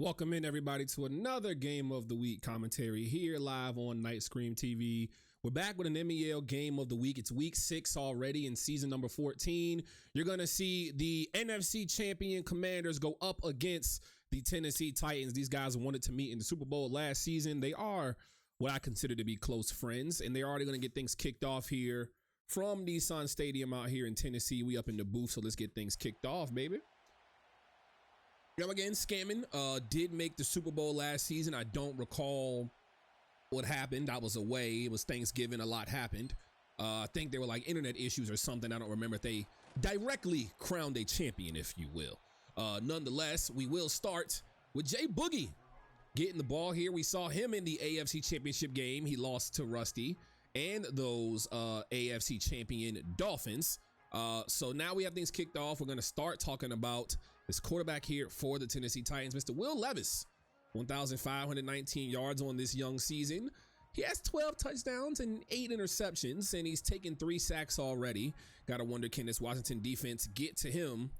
Welcome in everybody to another Game of the Week commentary here live on Night Scream TV. We're back with an MEL Game of the Week. It's week 6 already in season number 14. You're going to see the NFC champion Commanders go up against the Tennessee Titans. These guys wanted to meet in the Super Bowl last season. They are what I consider to be close friends, and they're already going to get things kicked off here from Nissan Stadium out here in Tennessee. We up in the booth, so let's get things kicked off, baby. Again, Scamming did make the Super Bowl last season. I don't recall what happened. I was away. It was Thanksgiving. A lot happened. I think there were like internet issues or something. I don't remember if they directly crowned a champion, if you will. Nonetheless, we will start with Jay Boogie getting the ball here. We saw him in the AFC Championship game. He lost to Rusty and those AFC champion Dolphins. So now we have things kicked off. We're going to start talking about this quarterback here for the Tennessee Titans, Mr. Will Levis, 1,519 yards on this young season. He has 12 touchdowns and 8 interceptions, and he's taken 3 sacks already. Got to wonder, can this Washington defense get to him?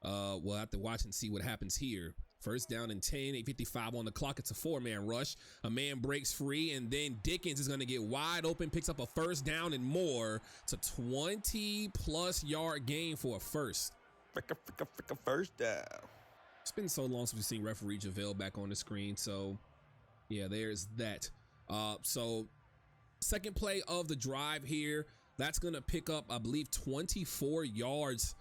We'll have to watch and see what happens here. First down and 10, 8:55 on the clock. It's a 4-man rush. A man breaks free, and then Dickens is going to get wide open, picks up a first down and more. It's a 20-plus yard gain for a first. Fricka first down. It's been so long since we've seen referee JaVale back on the screen, so yeah, there's that. So second play of the drive here. That's going to pick up, I believe, 24 yards.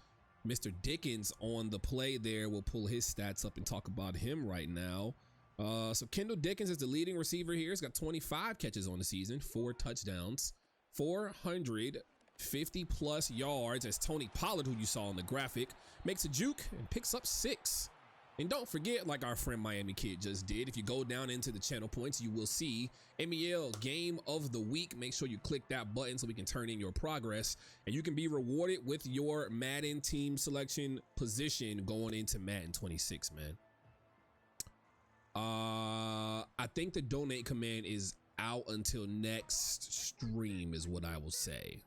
Mr. Dickens on the play there. We'll pull his stats up and talk about him right now. So Kendall Dickens is the leading receiver here. He's got 25 catches on the season, 4 touchdowns, 450 plus yards, as Tony Pollard, who you saw on the graphic, makes a juke and picks up 6. And don't forget, like our friend Miami Kid just did, if you go down into the channel points, you will see MEL Game of the Week. Make sure you click that button so we can turn in your progress, and you can be rewarded with your Madden team selection position going into Madden 26, man. I think the donate command is out until next stream is what I will say.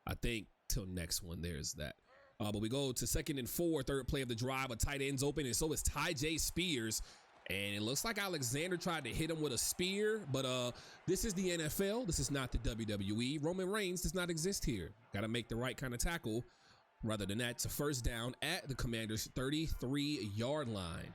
I think till next one, there's that. But we go to 2nd and 4, third play of the drive. A tight end's open, and so is Ty Spears. And it looks like Alexander tried to hit him with a spear, but this is the NFL. This is not the WWE. Roman Reigns does not exist here. Got to make the right kind of tackle. Rather than that, it's a first down at the Commanders' 33-yard line.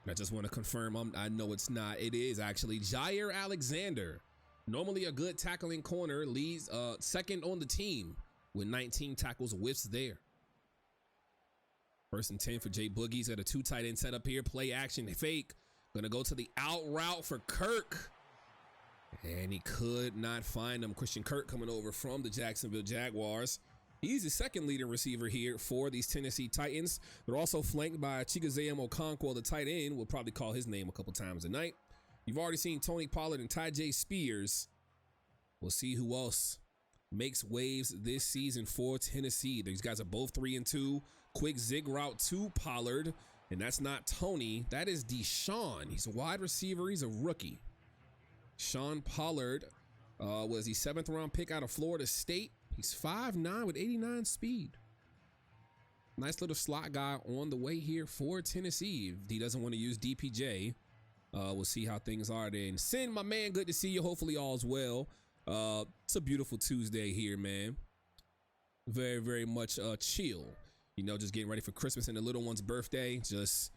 I just want to confirm, I know it's not. It is actually Jair Alexander. Normally a good tackling corner, leads second on the team with 19 tackles, whiffs there. First and 10 for Jay Boogie. He's got a 2 tight end setup here. Play action fake. Gonna go to the out route for Kirk. And he could not find him. Christian Kirk coming over from the Jacksonville Jaguars. He's the second leading receiver here for these Tennessee Titans. They're also flanked by Chigoziem Okonkwo, the tight end. We'll probably call his name a couple times a night. You've already seen Tony Pollard and Ty Spears. We'll see who else makes waves this season for Tennessee. These guys are both 3-2. Quick zig route to Pollard, and that's not Tony. That is Deshaun. He's a wide receiver. He's a rookie. Sean Pollard was the 7th round pick out of Florida State. He's 5'9" with 89 speed. Nice little slot guy on the way here for Tennessee. If he doesn't want to use DPJ, we'll see how things are there. And Sin, my man, good to see you. Hopefully all's well. It's a beautiful Tuesday here, man. Very, very much chill. You know, just getting ready for Christmas and the little one's birthday. Just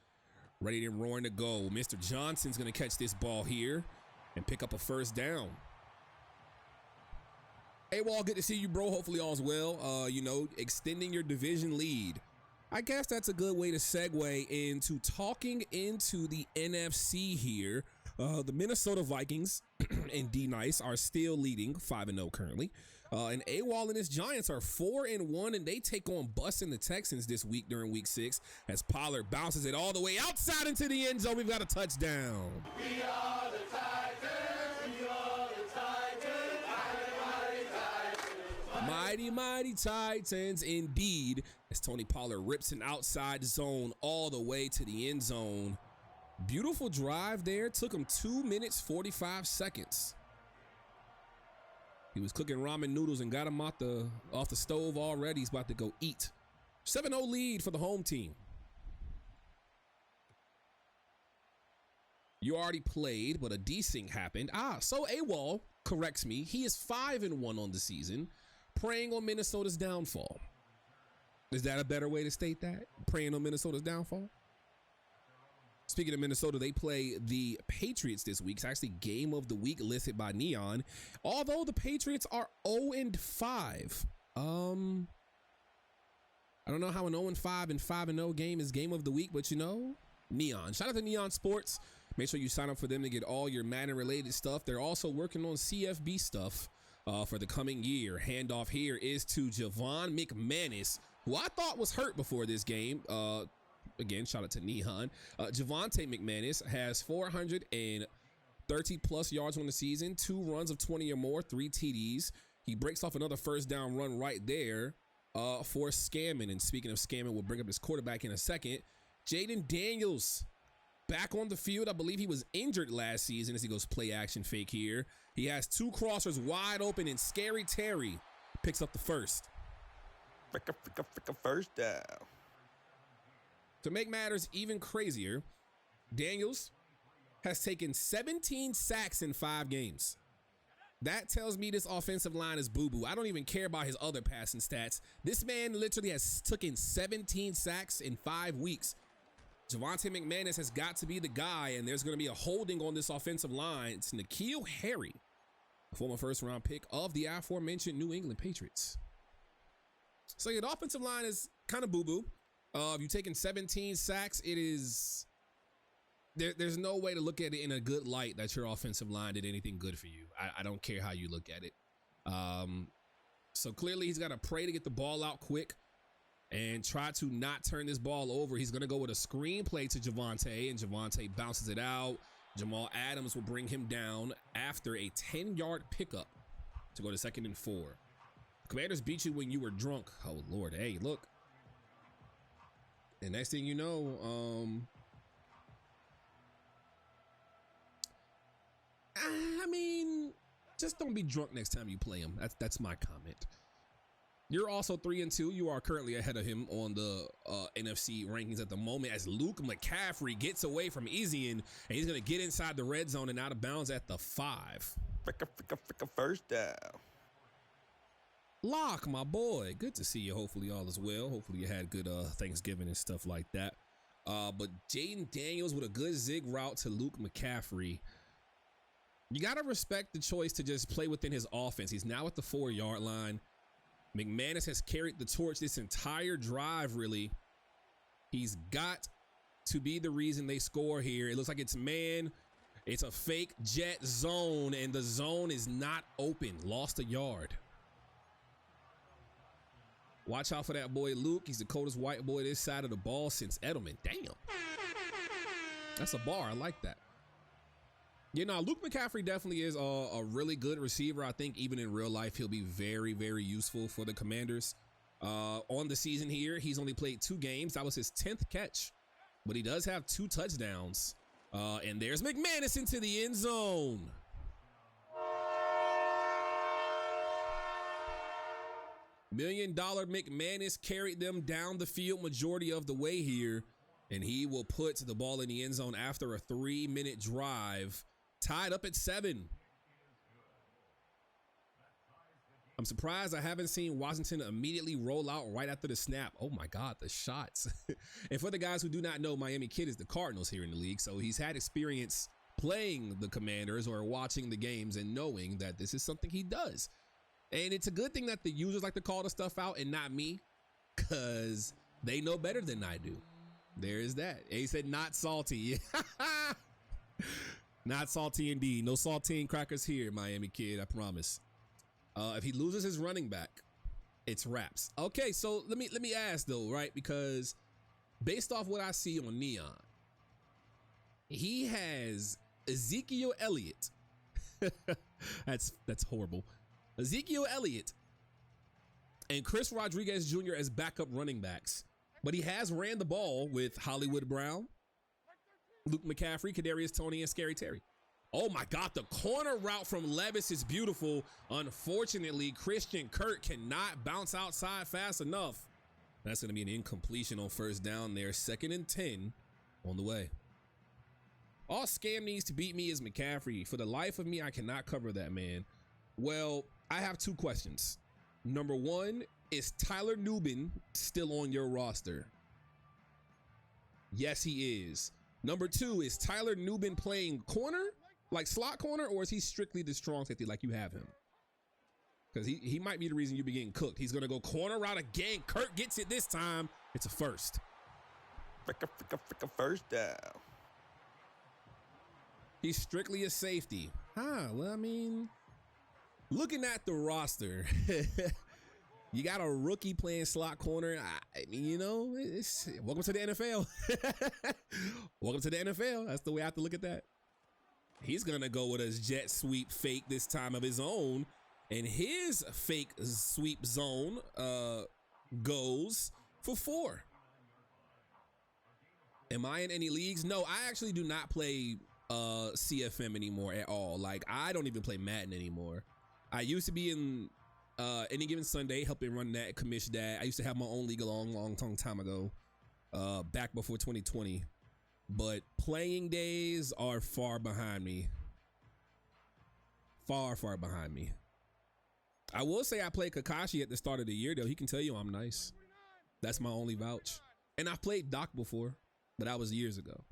ready and roaring to go. Mr. Johnson's going to catch this ball here and pick up a first down. Hey, Wall, good to see you, bro. Hopefully all's well. You know, extending your division lead. I guess that's a good way to segue into talking into the NFC here. The Minnesota Vikings and D-Nice are still leading 5-0 currently. And AWOL and his Giants are 4-1, and they take on busting the Texans this week during week 6 as Pollard bounces it all the way outside into the end zone. We've got a touchdown. We are the Titans. We are the Titans. Mighty, mighty Titans. Mighty, mighty Titans indeed, as Tony Pollard rips an outside zone all the way to the end zone. Beautiful drive there. Took him 2 minutes, 45 seconds. He was cooking ramen noodles and got him off the stove already. He's about to go eat. 7-0 lead for the home team. You already played, but a desync happened. So AWOL corrects me. He is 5-1 on the season, preying on Minnesota's downfall. Is that a better way to state that? Preying on Minnesota's downfall? Speaking of Minnesota, they play the Patriots this week. It's actually game of the week listed by Neon. Although the Patriots are 0-5. I don't know how an 0-5 and 5-0 game is game of the week, but you know, Neon. Shout out to Neon Sports. Make sure you sign up for them to get all your Madden related stuff. They're also working on CFB stuff for the coming year. Handoff here is to Javon McManus, who I thought was hurt before this game. Again, shout out to Neon. Javonte McManus has 430 plus yards on the season, 2 runs of 20 or more, 3 TDs. He breaks off another first down run right there for scamming. And speaking of scamming, we'll bring up his quarterback in a second. Jaden Daniels back on the field. I believe he was injured last season as he goes play action fake here. He has 2 crossers wide open, and Scary Terry picks up the first. First down. To make matters even crazier, Daniels has taken 17 sacks in 5 games. That tells me this offensive line is boo-boo. I don't even care about his other passing stats. This man literally has taken 17 sacks in 5 weeks. Javonte McManus has got to be the guy, and there's going to be a holding on this offensive line. It's N'Keal Harry, a former first-round pick of the aforementioned New England Patriots. So yeah, the offensive line is kind of boo-boo. You've taken 17 sacks. It is there's no way to look at it in a good light that your offensive line did anything good for you. I don't care how you look at it. So clearly he's got to pray to get the ball out quick and try to not turn this ball over. He's going to go with a screen play to Javonte, and Javonte bounces it out. Jamal Adams will bring him down after a 10-yard pickup to go to 2nd and 4. Commanders beat you when you were drunk. Oh, Lord. Hey, look. And next thing you know, I mean, just don't be drunk next time you play him. That's my comment. You're also 3-2. You are currently ahead of him on the NFC rankings at the moment as Luke McCaffrey gets away from Ezian, and he's going to get inside the red zone and out of bounds at the 5. First down. Lock, my boy. Good to see you. Hopefully all is well. Hopefully you had good Thanksgiving and stuff like that. But Jaden Daniels with a good zig route to Luke McCaffrey. You got to respect the choice to just play within his offense. He's now at the 4-yard line. McManus has carried the torch this entire drive, really. He's got to be the reason they score here. It looks like it's man. It's a fake jet zone, and the zone is not open. Lost a yard. Watch out for that boy, Luke. He's the coldest white boy this side of the ball since Edelman. Damn. That's a bar. I like that. You know, Luke McCaffrey definitely is a really good receiver. I think even in real life, he'll be very, very useful for the Commanders. On the season here, he's only played 2 games. That was his 10th catch, but he does have 2 touchdowns. And there's McManus into the end zone. $1 Million McManus carried them down the field majority of the way here, and he will put the ball in the end zone after a 3-minute drive, tied up at 7. I'm surprised I haven't seen Washington immediately roll out right after the snap. Oh my God, the shots. And for the guys who do not know, Miami Kid is the Cardinals here in the league, so he's had experience playing the Commanders or watching the games and knowing that this is something he does. And it's a good thing that the users like to call the stuff out and not me, because they know better than I do. There is that. He said not salty. Not salty indeed. No saltine crackers here, Miami Kid, I promise. If he loses his running back, it's wraps. Okay, so let me ask though, right? Because based off what I see on Neon, he has Ezekiel Elliott. That's horrible. Ezekiel Elliott and Chris Rodriguez Jr. as backup running backs, but he has ran the ball with Hollywood Brown, Luke McCaffrey, Kadarius Toney, and Scary Terry. Oh my God, the corner route from Levis is beautiful. Unfortunately, Christian Kirk cannot bounce outside fast enough. That's going to be an incompletion on first down there. 2nd and 10 on the way. All Scam needs to beat me is McCaffrey. For the life of me, I cannot cover that, man. Well, I have two questions. Number one, is Tyler Nubin still on your roster? Yes, he is. Number two, is Tyler Nubin playing corner, like slot corner, or is he strictly the strong safety like you have him? Because he might be the reason you be getting cooked. He's going to go corner route again. Kirk gets it this time. It's a first. First down. He's strictly a safety. Well, I mean, looking at the roster, you got a rookie playing slot corner. I mean, you know, welcome to the NFL. Welcome to the NFL. That's the way I have to look at that. He's going to go with a jet sweep fake this time of his own. And his fake sweep zone goes for 4. Am I in any leagues? No, I actually do not play CFM anymore at all. Like, I don't even play Madden anymore. I used to be in Any Given Sunday, helping run that, commission that. I used to have my own league a long time ago, back before 2020. But playing days are far behind me. Far behind me. I will say I played Kakashi at the start of the year, though. He can tell you I'm nice. That's my only vouch. And I've played Doc before, but that was years ago.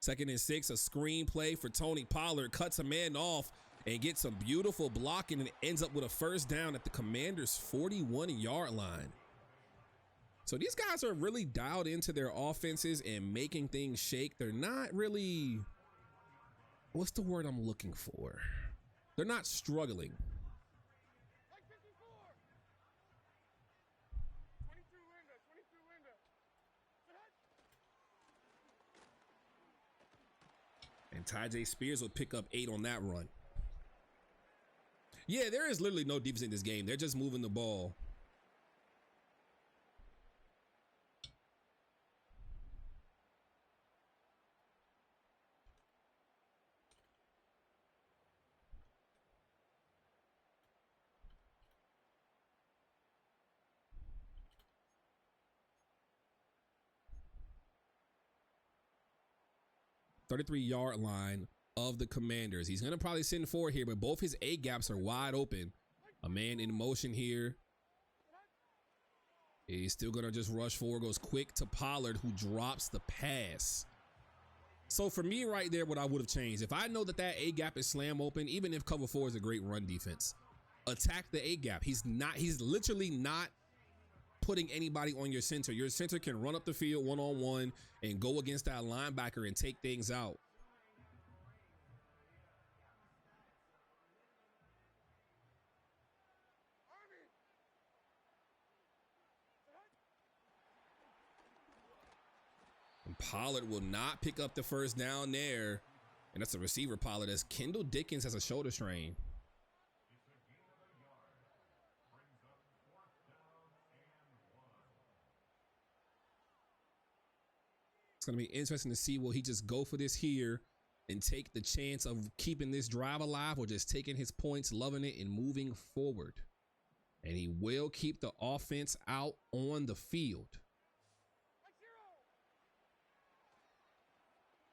2nd and 6, a screen play for Tony Pollard. Cuts a man off and gets some beautiful blocking and ends up with a first down at the Commanders' 41-yard line. So these guys are really dialed into their offenses and making things shake. They're not really, what's the word I'm looking for? They're not struggling. And Tyjae Spears will pick up 8 on that run. Yeah, there is literally no defense in this game. They're just moving the ball. .33-yard line of the Commanders. He's going to probably send 4 here, but both his A gaps are wide open. A man in motion here. He's still going to just rush forward, goes quick to Pollard, who drops the pass. So for me right there, what I would have changed, if I know that that A gap is slam open, even if cover 4 is a great run defense, attack the A gap. He's literally not putting anybody on your center. Your center can run up the field one-on-one and go against that linebacker and take things out. And Pollard will not pick up the first down there. And that's a receiver, Pollard, as Kendall Dickens has a shoulder strain. It's going to be interesting to see, will he just go for this here and take the chance of keeping this drive alive, or just taking his points, loving it, and moving forward. And he will keep the offense out on the field.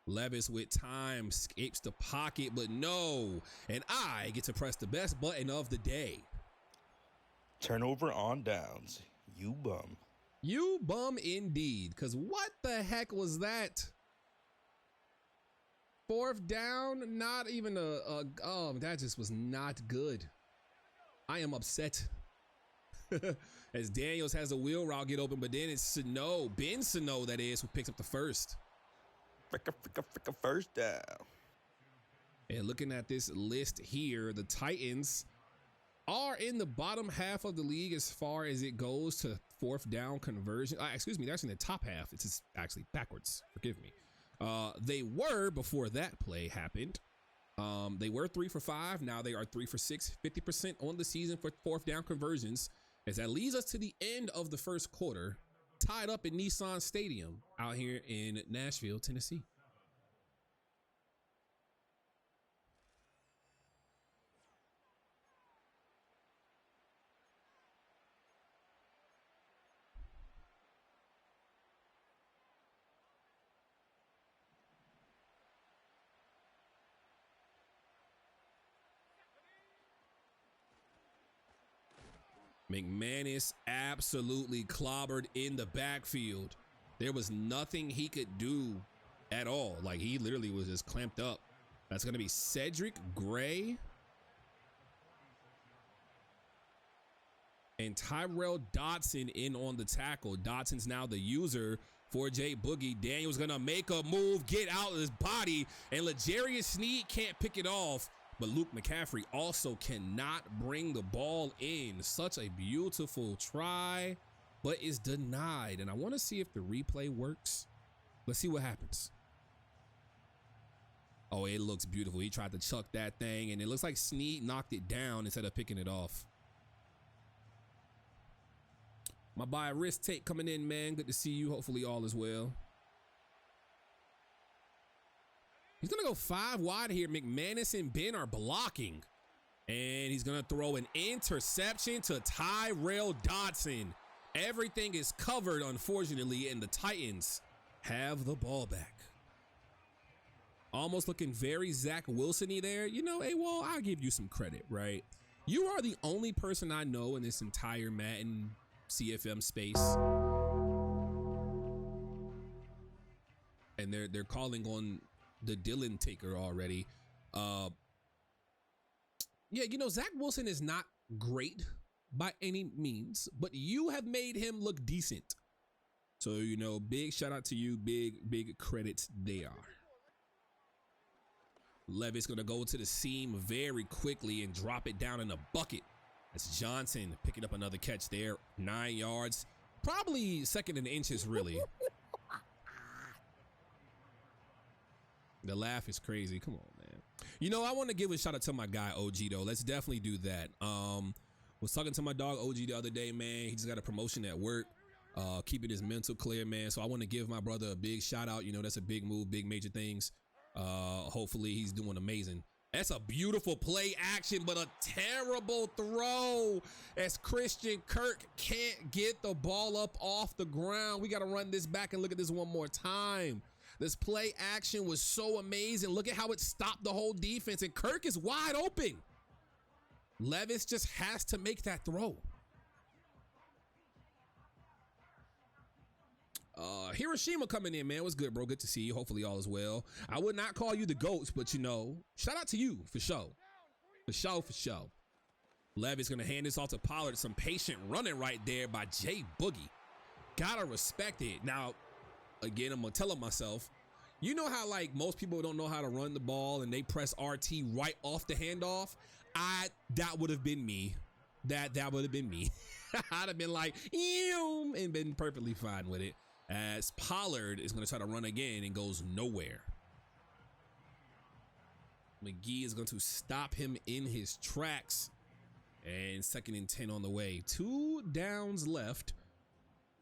Levis with time escapes the pocket, but no. And I get to press the best button of the day. Turnover on downs. You bum. You bum indeed, because what the heck was that? 4th down, not even oh, that just was not good. I am upset. As Daniels has a wheel route get open, but then it's Sano, Ben Sano, that is, who picks up the first. First down. And looking at this list here, the Titans are in the bottom half of the league as far as it goes to 4th down conversion. Excuse me, that's in the top half. It's just actually backwards. Forgive me. They were, before that play happened, they were 3 for 5. Now they are 3 for 6, 50% on the season for 4th down conversions. As that leads us to the end of the first quarter, tied up in Nissan Stadium out here in Nashville, Tennessee. McManus absolutely clobbered in the backfield. There was nothing he could do at all. Like, he literally was just clamped up. That's going to be Cedric Gray and Tyrell Dodson in on the tackle. Dodson's now the user for Jay Boogie. Daniel's going to make a move, get out of his body, and L'Jarius Sneed can't pick it off. But Luke McCaffrey also cannot bring the ball in. Such a beautiful try, but is denied. And I want to see if the replay works. Let's see what happens. Oh, it looks beautiful. He tried to chuck that thing, and it looks like Sneed knocked it down instead of picking it off. My boy Wrist Tape coming in, man. Good to see you. Hopefully all is well. He's going to go 5 wide here. McManus and Ben are blocking. And he's going to throw an interception to Tyrell Dodson. Everything is covered, unfortunately, and the Titans have the ball back. Almost looking very Zach Wilson-y there. You know, AWOL, I'll give you some credit, right? You are the only person I know in this entire Madden CFM space. And they're calling on the Dylan taker already. Yeah, you know, Zach Wilson is not great by any means, but you have made him look decent. So, you know, big shout out to you. Big credits there. Levis going to go to the seam very quickly and drop it down in a bucket. That's Johnson picking up another catch there. 9 yards. Probably second in inches, really. The laugh is crazy. Come on, man. You know, I want to give a shout out to my guy, OG, though. Let's definitely do that. Was talking to my dog, OG, the other day, man. He just got a promotion at work. Keeping his mental clear, man. So I want to give my brother a big shout out. You know, that's a big move, big major things. Hopefully he's doing amazing. That's a beautiful play action, but a terrible throw as Christian Kirk can't get the ball up off the ground. We got to run this back and look at this one more time. This play action was so amazing. Look at how it stopped the whole defense, and Kirk is wide open. Levis just has to make that throw. Hiroshima coming in, man. What's good, bro? Good to see you. Hopefully all is well. I would not call you the GOATs, but you know, shout out to you for sure. For sure. Levis gonna hand this off to Pollard. Some patient running right there by Jay Boogie. Gotta respect it. Now, again, I'm gonna tell myself, you know how like most people don't know how to run the ball and they press RT right off the handoff? That would have been me. That would have been me. I'd have been like, ew, and been perfectly fine with it. As Pollard is going to try to run again and goes nowhere. McGee is going to stop him in his tracks. And 2nd and 10 on the way. 2 downs left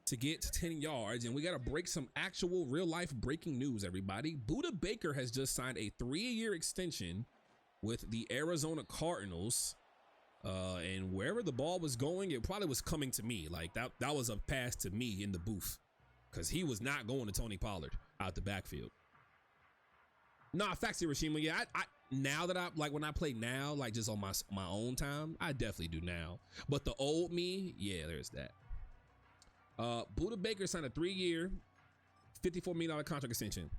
to get to 10 yards. And we got to break some actual real life breaking news, everybody. Budda Baker has just signed a 3-year extension with the Arizona Cardinals. And wherever the ball was going, it probably was coming to me. Like that was a pass to me in the booth. Because he was not going to Tony Pollard out the backfield. Nah, facts, Hiroshima. Yeah, I now that I like when I play now, like just on my own time, I definitely do now. But the old me, yeah, there's that. Budda Baker signed a 3-year, $54 million contract extension.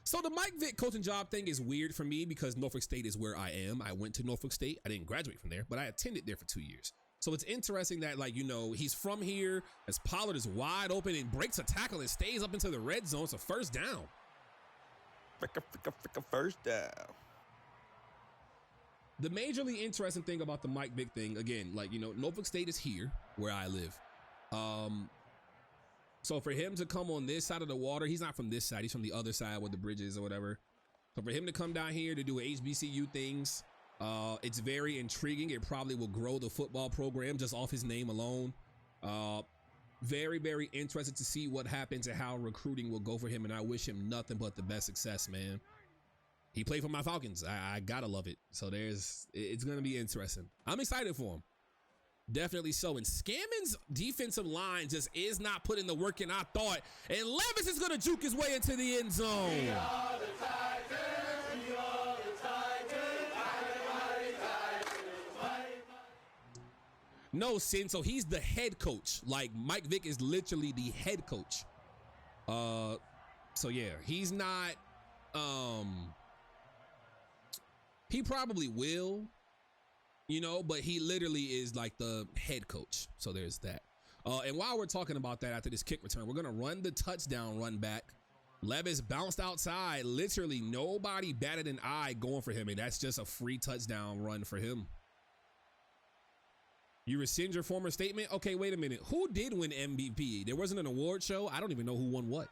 So the Mike Vick coaching job thing is weird for me because Norfolk State is where I am. I went to Norfolk State. I didn't graduate from there, but I attended there for 2 years. So it's interesting that, like, you know, he's from here as Pollard is wide open and breaks a tackle and stays up into the red zone. It's a first down. Fricka first down. The majorly interesting thing about the Mike Vick thing, again, like, you know, Norfolk State is here where I live. So for him to come on this side of the water, he's not from this side. He's from the other side with the bridges or whatever. So for him to come down here to do HBCU things, it's very intriguing. It probably will grow the football program just off his name alone. Very, very interested to see what happens and how recruiting will go for him. And I wish him nothing but the best success, man. He played for my Falcons. I gotta love it. So it's going to be interesting. I'm excited for him. Definitely so. And Scammon's defensive line just is not putting the work in I thought. And Levis is going to juke his way into the end zone. We are the Titans. We are the Titans. No, Sin. So he's the head coach. Like Mike Vick is literally the head coach. So yeah, he's not. He probably will, you know, but he literally is like the head coach. So there's that. And while we're talking about that, after this kick return, we're gonna run the touchdown run back. Levis bounced outside. Literally nobody batted an eye going for him, and that's just a free touchdown run for him. You rescind your former statement? Okay, wait a minute. Who did win MVP? There wasn't an award show? I don't even know who won what.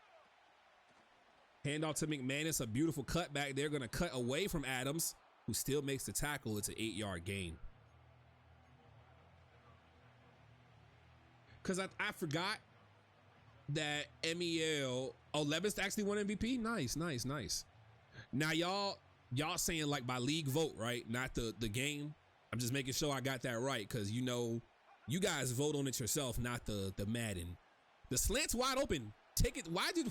Handoff to McManus, a beautiful cutback. They're going to cut away from Adams, who still makes the tackle. It's an 8-yard gain. Because I forgot that MEL, Levis actually won MVP? Nice, nice, nice. Now, y'all saying like by league vote, right? Not the game. I'm just making sure I got that right, because you know, you guys vote on it yourself, not the Madden. The slant's wide open. Take it. Why did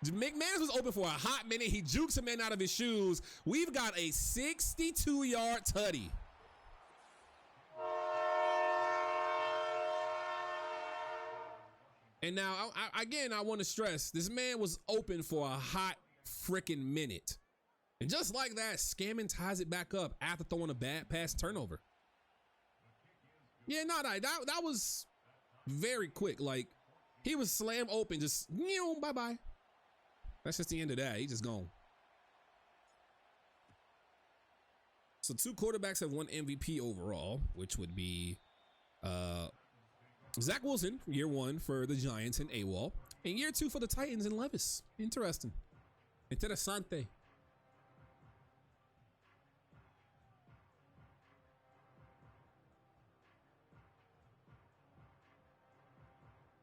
McManus was open for a hot minute? He jukes a man out of his shoes. We've got a 62-yard tutty. And now, I want to stress, this man was open for a hot freaking minute. And just like that, Scammon ties it back up after throwing a bad pass turnover. Yeah, no, that was very quick. Like, he was slam open, just, bye-bye. That's just the end of that. He just gone. So 2 quarterbacks have won MVP overall, which would be Zach Wilson, year 1 for the Giants and AWOL, and year 2 for the Titans and Levis. Interesting. Interessante.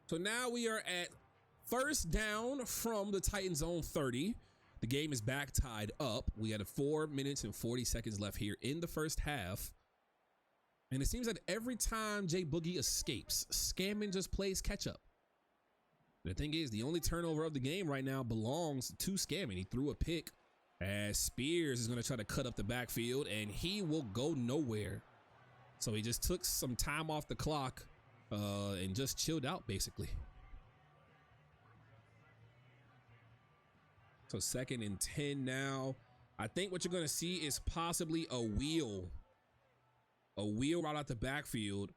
So now we are at first down from the Titans' own 30. The game is back tied up. We had 4 minutes and 40 seconds left here in the first half. And it seems that every time Jay Boogie escapes, Scammon just plays catch up. The thing is, the only turnover of the game right now belongs to Scammon. He threw a pick as Spears is going to try to cut up the backfield, and he will go nowhere. So he just took some time off the clock and just chilled out, basically. So 2nd and 10 now. I think what you're going to see is possibly a wheel route out the backfield.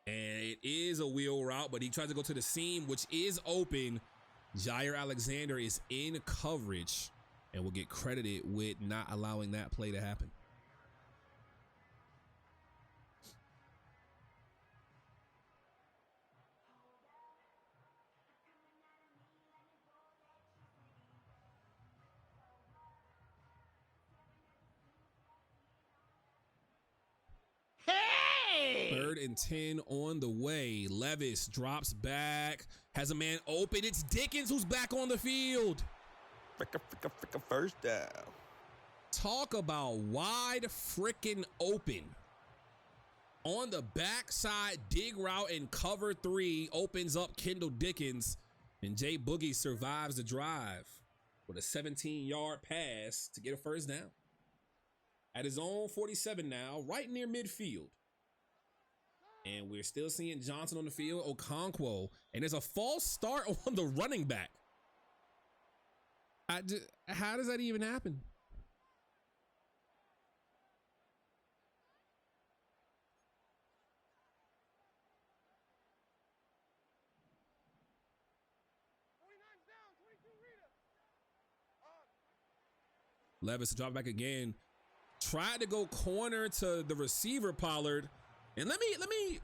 And it is a wheel route, but he tries to go to the seam, which is open. Jair Alexander is in coverage and will get credited with not allowing that play to happen. Hey! 3rd and 10 on the way. Levis drops back, has a man open. It's Dickens who's back on the field. Fricka first down. Talk about wide freaking open. On the backside, dig route and cover 3 opens up Kendall Dickens, and Jay Boogie survives the drive with a 17-yard pass to get a first down. At his own 47 now, right near midfield. And we're still seeing Johnson on the field, Okonkwo, and there's a false start on the running back. How does that even happen? Levis to drop back again. Tried to go corner to the receiver, Pollard. And let me,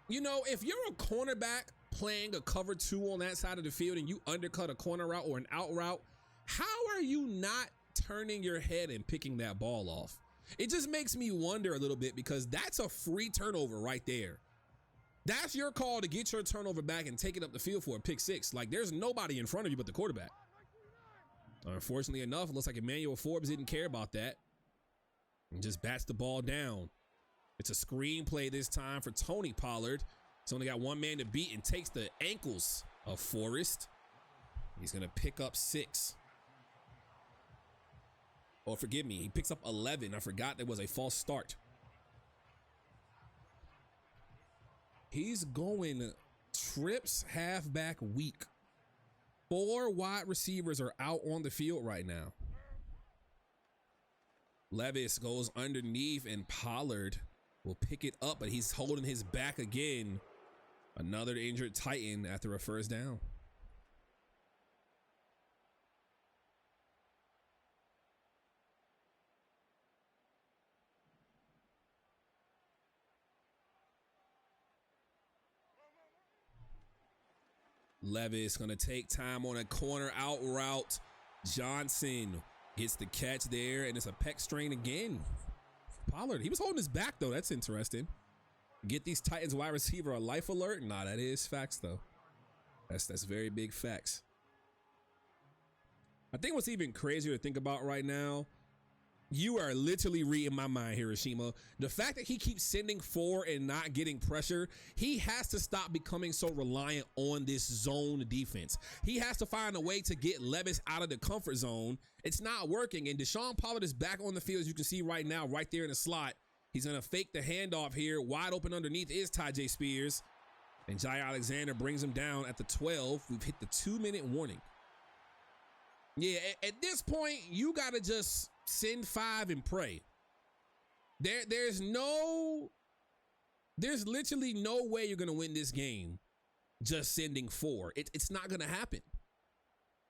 you know, if you're a cornerback playing a cover 2 on that side of the field and you undercut a corner route or an out route, how are you not turning your head and picking that ball off? It just makes me wonder a little bit, because that's a free turnover right there. That's your call to get your turnover back and take it up the field for a pick 6. Like, there's nobody in front of you but the quarterback. Unfortunately enough, it looks like Emmanuel Forbes didn't care about that and just bats the ball down. It's a screen play this time for Tony Pollard. He's only got 1 man to beat and takes the ankles of Forrest. He's going to pick up 6. Oh, forgive me. He picks up 11. I forgot there was a false start. He's going trips halfback weak. 4 wide receivers are out on the field right now. Levis goes underneath and Pollard will pick it up, but he's holding his back again. Another injured Titan after a first down. Levis gonna take time on a corner out route. Johnson gets the catch there, and it's a pec strain again. Pollard, he was holding his back though. That's interesting. Get these Titans wide receiver a life alert? Nah, that is facts though. That's very big facts. I think what's even crazier to think about right now, you are literally reading my mind, Hiroshima. The fact that he keeps sending 4 and not getting pressure, he has to stop becoming so reliant on this zone defense. He has to find a way to get Levis out of the comfort zone. It's not working, and Deshaun Pollard is back on the field, as you can see right now, right there in the slot. He's gonna fake the handoff here. Wide open underneath is Tyjae Spears, and Jai Alexander brings him down at the 12. We've hit the 2-minute warning. Yeah, at this point, you gotta just send 5 and pray. There's literally no way you're gonna win this game just sending 4. It's not gonna happen.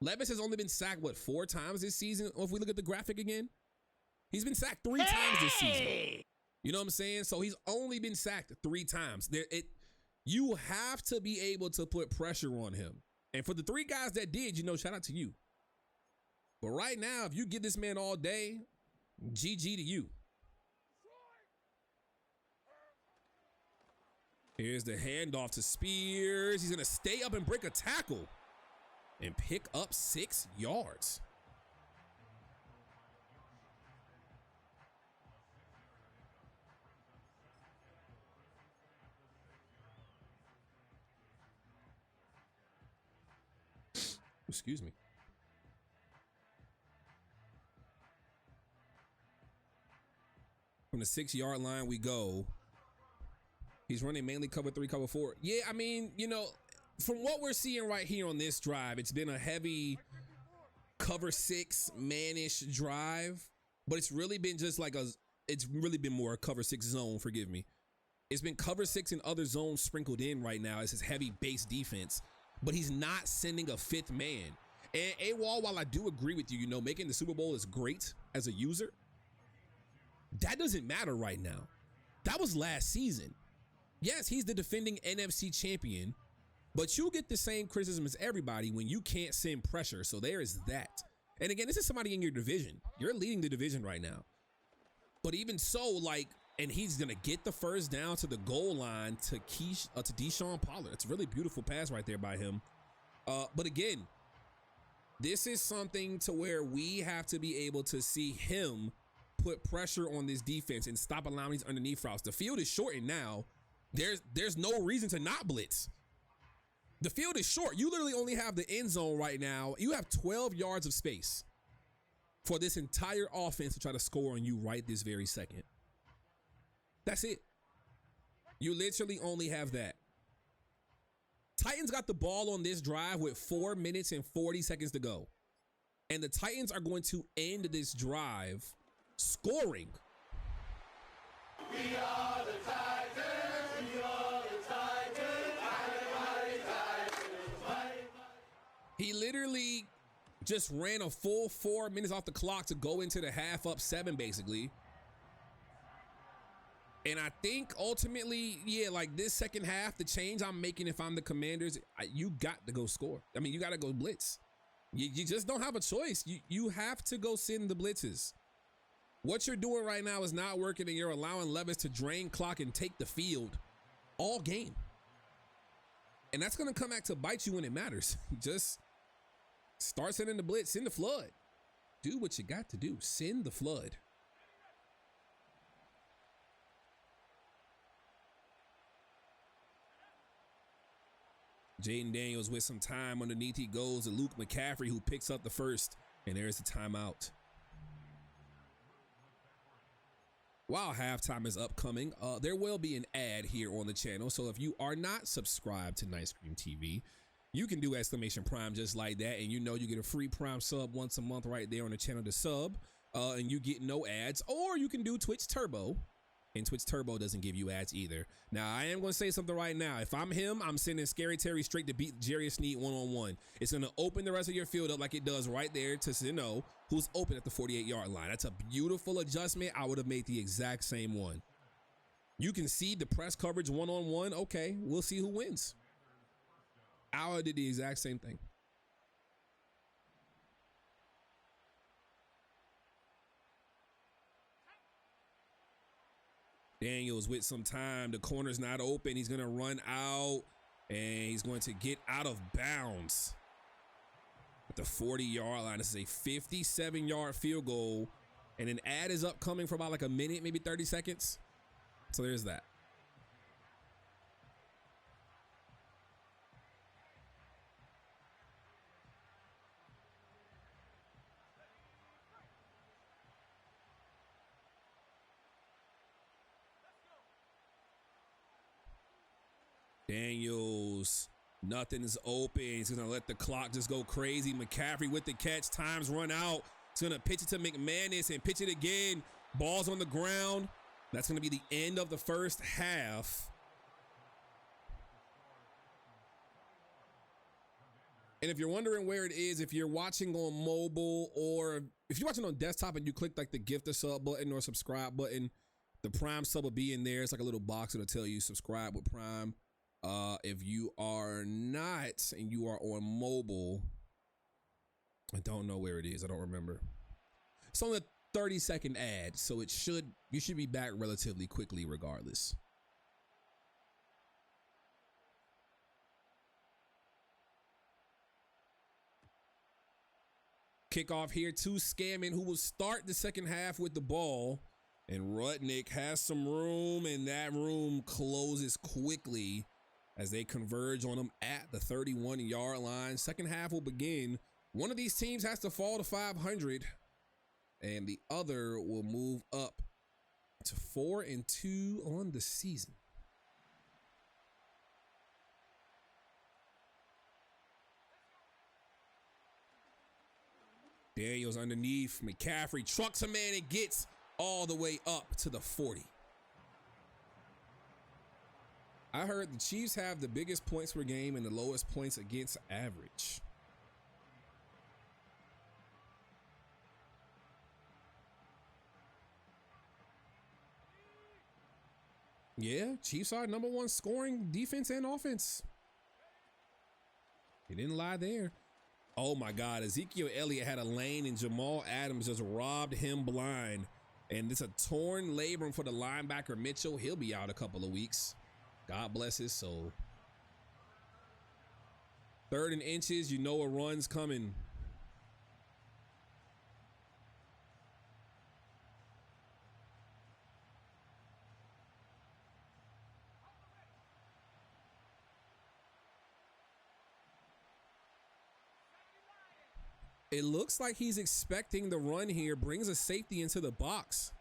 Levis has only been sacked, what, 4 times this season? Or if we look at the graphic again, he's been sacked 3 times this season. You know what I'm saying? So he's only been sacked 3 times. You have to be able to put pressure on him. And for the 3 guys that did, shout out to you. But right now, if you get this man all day, GG to you. Here's the handoff to Spears. He's going to stay up and break a tackle and pick up 6 yards. Excuse me. From the 6-yard line we go. He's running mainly cover 3, cover 4. Yeah, I mean, from what we're seeing right here on this drive, it's been a heavy cover 6 man-ish drive, but it's really been just like it's really been more a cover 6 zone, forgive me. It's been cover 6 and other zones sprinkled in right now. It's his heavy base defense, but he's not sending a 5th man. And AWOL, while I do agree with you, making the Super Bowl is great as a user, that doesn't matter right now. That was last season. Yes, he's the defending NFC champion, but you get the same criticism as everybody when you can't send pressure. So there is that. And again, this is somebody in your division. You're leading the division right now. But even so, and he's going to get the first down to the goal line to Deshaun Pollard. It's a really beautiful pass right there by him. But again, this is something to where we have to be able to see him put pressure on this defense and stop allowing these underneath routes. The field is shortened now. There's no reason to not blitz. The field is short. You literally only have the end zone right now. You have 12 yards of space for this entire offense to try to score on you right this very second. That's it. You literally only have that. Titans got the ball on this drive with 4 minutes and 40 seconds to go. And the Titans are going to end this drive scoring. We are the Titans. We are the Titans. Mighty, mighty Titans. He literally just ran a full 4 minutes off the clock to go into the half up 7, basically. And I think ultimately, this second half, the change I'm making if I'm the Commanders, you got to go score. I mean, you got to go blitz. You just don't have a choice. You have to go send the blitzes. What you're doing right now is not working, and you're allowing Levis to drain clock and take the field all game. And that's going to come back to bite you when it matters. Just start sending the blitz, send the flood. Do what you got to do. Send the flood. Jaden Daniels with some time underneath. He goes to Luke McCaffrey, who picks up the first, and there's the timeout. While halftime is upcoming, there will be an ad here on the channel. So if you are not subscribed to Nice Cream TV, you can do !Prime just like that. And you know you get a free Prime sub once a month right there on the channel to sub. And you get no ads. Or you can do Twitch Turbo. And Twitch Turbo doesn't give you ads either. Now, I am going to say something right now. If I'm him, I'm sending Scary Terry straight to beat Jarius Sneed one-on-one. It's going to open the rest of your field up like it does right there to Zeno, who's open at the 48-yard line. That's a beautiful adjustment. I would have made the exact same one. You can see the press coverage one-on-one. Okay, we'll see who wins. Auer did the exact same thing. Daniels with some time. The corner's not open. He's going to run out, and he's going to get out of bounds at the 40-yard line. This is a 57-yard field goal, and an ad is upcoming for about like a minute, maybe 30 seconds. So there's that. Daniels, nothing's open. He's going to let the clock just go crazy. McCaffrey with the catch. Time's run out. He's going to pitch it to McManus and pitch it again. Ball's on the ground. That's going to be the end of the first half. And if you're wondering where it is, if you're watching on mobile or if you're watching on desktop and you click like the gift or sub button or subscribe button, the Prime sub will be in there. It's like a little box that'll tell you subscribe with Prime. If you are not and you are on mobile, I don't know where it is. I don't remember. It's only a 30-second ad, so you should be back relatively quickly regardless. Kickoff here to Scammon, who will start the second half with the ball. And Rudnick has some room, and that room closes quickly as they converge on him at the 31-yard line. Second half will begin. One of these teams has to fall to 500, and the other will move up to 4-2 on the season. Daniels underneath. McCaffrey trucks a man and gets all the way up to the 40. I heard the Chiefs have the biggest points per game and the lowest points against average. Yeah, Chiefs are number one scoring defense and offense. He didn't lie there. Oh my God, Ezekiel Elliott had a lane and Jamal Adams just robbed him blind. And it's a torn labrum for the linebacker Mitchell. He'll be out a couple of weeks. God bless his soul. 3rd and inches, you know a run's coming. It looks like he's expecting the run here. Brings a safety into the box.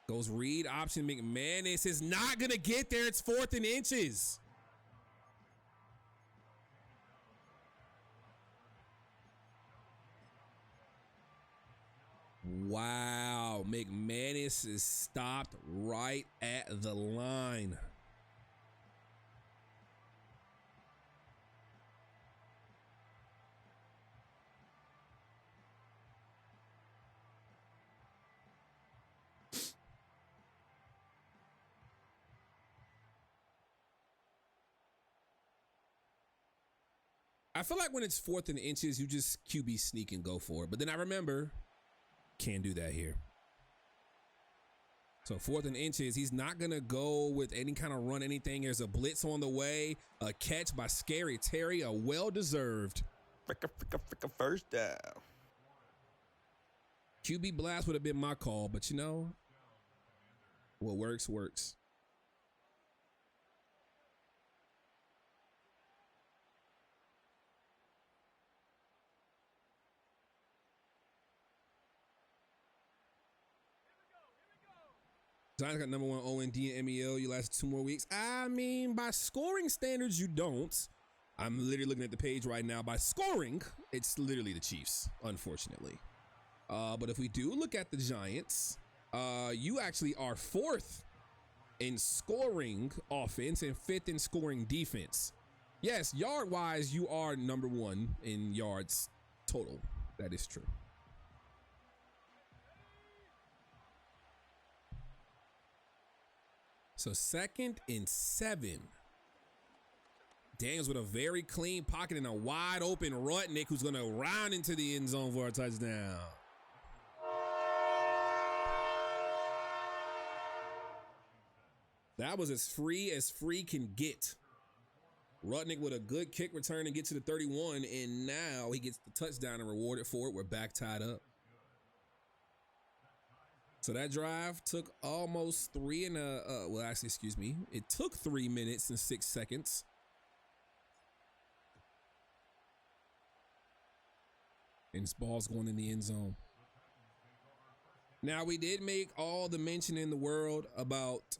Goes read option. McManus is not going to get there. It's 4th and inches. Wow. McManus is stopped right at the line. I feel like when it's 4th and inches, you just QB sneak and go for it. But then I remember, can't do that here. So 4th and inches, he's not going to go with any kind of run anything. There's a blitz on the way. A catch by Scary Terry, a well-deserved. Fricka first down. QB blast would have been my call, but you know, what works, works. Giants got number 1 OND and MEL. You last 2 more weeks. I mean, by scoring standards, you don't. I'm literally looking at the page right now. By scoring, it's literally the Chiefs, unfortunately. But if we do look at the Giants, you actually are 4th in scoring offense and 5th in scoring defense. Yes, yard-wise, you are number 1 in yards total. That is true. So 2nd and 7. Daniels with a very clean pocket and a wide open Rudnick who's going to round into the end zone for a touchdown. That was as free can get. Rudnick with a good kick return and get to the 31, and now he gets the touchdown and rewarded for it. We're back tied up. So that drive took almost 3 and well, actually, excuse me. It took 3 minutes and 6 seconds. And this ball's going in the end zone. Now, we did make all the mention in the world about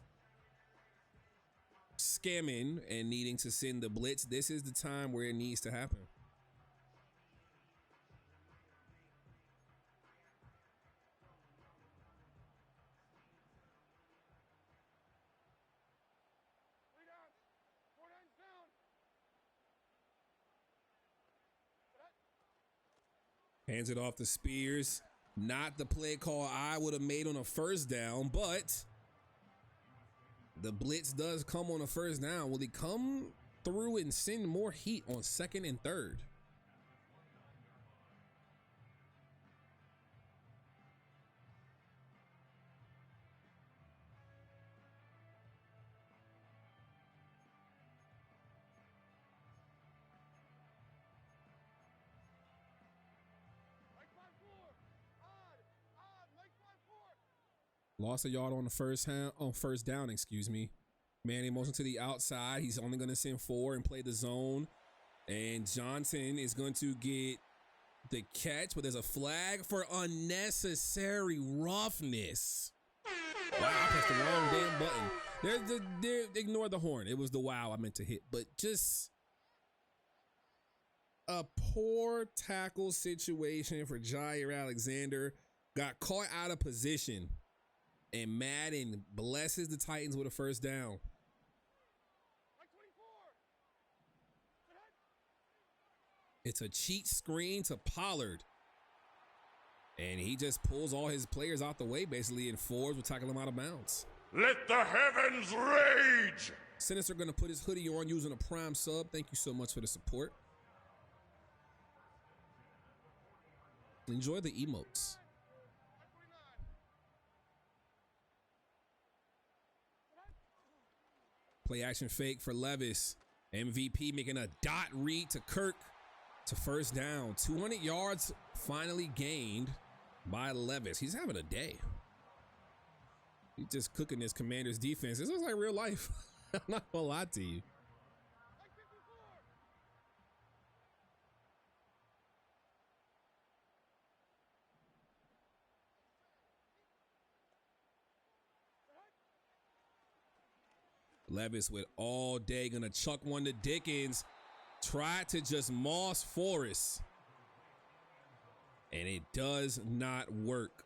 scamming and needing to send the blitz. This is the time where it needs to happen. Hands it off to Spears. Not the play call I would have made on a first down, but the blitz does come on a first down. Will he come through and send more heat on 2nd and 3rd? Lost a yard on the first down, excuse me. Manning motion to the outside. He's only going to send 4 and play the zone. And Johnson is going to get the catch, but there's a flag for unnecessary roughness. Wow, I pressed the wrong damn button. Ignore the horn. It was the wow I meant to hit, but just a poor tackle situation for Jair Alexander. Got caught out of position. And Madden blesses the Titans with a first down. It's a cheat screen to Pollard. And he just pulls all his players out the way, basically, and Forbes will tackle him out of bounds. Let the heavens rage! Sinister going to put his hoodie on using a Prime sub. Thank you so much for the support. Enjoy the emotes. Play action fake for Levis. MVP making a dot read to Kirk to first down. 200 yards finally gained by Levis. He's having a day. He's just cooking his Commanders defense. This looks like real life. I'm not gonna lie to you. Levis with all day, gonna chuck one to Dickens. Tried to just Moss Forrest. And it does not work.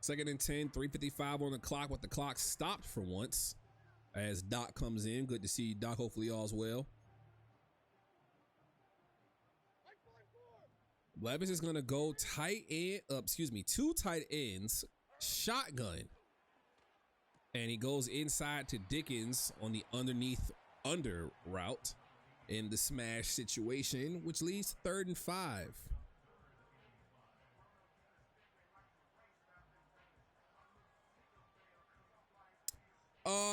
Second and 10, 3:55 on the clock, with the clock stopped for once as Doc comes in. Good to see you, Doc. Hopefully all's well. Levis is going to go two tight ends, shotgun. And he goes inside to Dickens on the under route in the smash situation, which leads to 3rd and 5.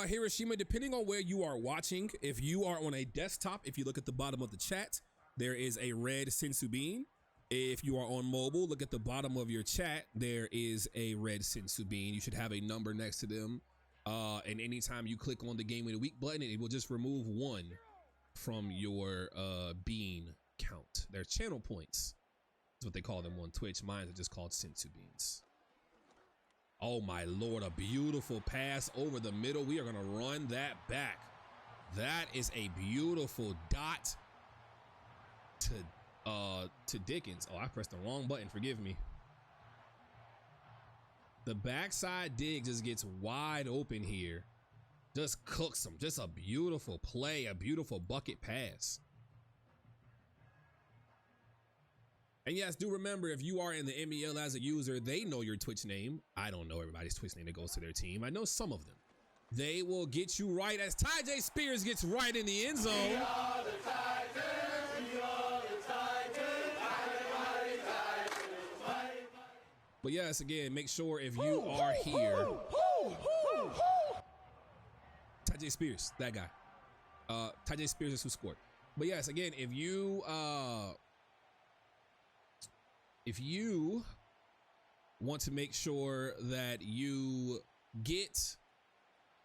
Hiroshima, depending on where you are watching, if you are on a desktop, if you look at the bottom of the chat, there is a red Sensu bean. If you are on mobile, look at the bottom of your chat. There is a red Sensu bean. You should have a number next to them. And anytime you click on the Game of the Week button, it will just remove 1 from your bean count. They're channel points. That's what they call them on Twitch. Mine are just called Sensu beans. Oh my Lord, a beautiful pass over the middle. We are gonna run that back. That is a beautiful dot to Dickens. Oh, I pressed the wrong button, forgive me. The backside dig just gets wide open here. Just cooks them. Just a beautiful play, a beautiful bucket pass. And yes, do remember, if you are in the MEL as a user, they know your Twitch name. I don't know everybody's Twitch name that goes to their team. I know some of them. They will get you right as Ty J Spears gets right in the end zone. We are the Titans, we are the Titans, mighty, mighty. But yes, again, make sure if you are here. Ty J Spears, that guy. Ty J Spears is who scored. But yes, again, if you want to make sure that you get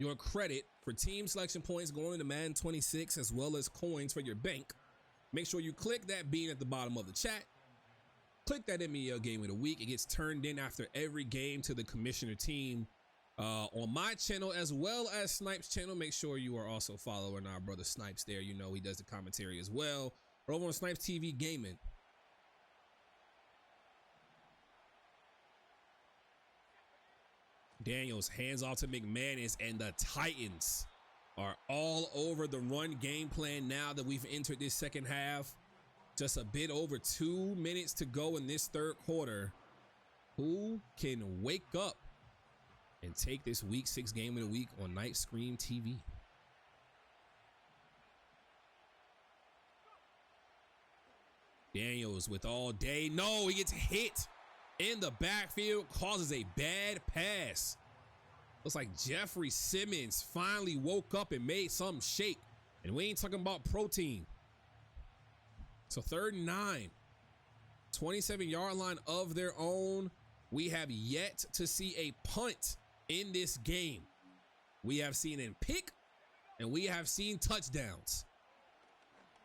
your credit for team selection points going into Madden 26 as well as coins for your bank, make sure you click that bean at the bottom of the chat. Click that MEL Game of the Week. It gets turned in after every game to the commissioner team on my channel as well as Snipes' channel. Make sure you are also following our brother Snipes there. You know he does the commentary as well. Or over on Snipes TV Gaming. Daniels hands off to McManus, and the Titans are all over the run game plan now that we've entered this second half. Just a bit over 2 minutes to go in this third quarter. Who can wake up and take this week 6 game of the week on Night Scream TV? Daniels with all day. No, he gets hit in the backfield, causes a bad pass. Looks like Jeffrey Simmons finally woke up and made something shake. And we ain't talking about protein. So 3rd and 9, 27-yard line of their own. We have yet to see a punt in this game. We have seen a pick and we have seen touchdowns.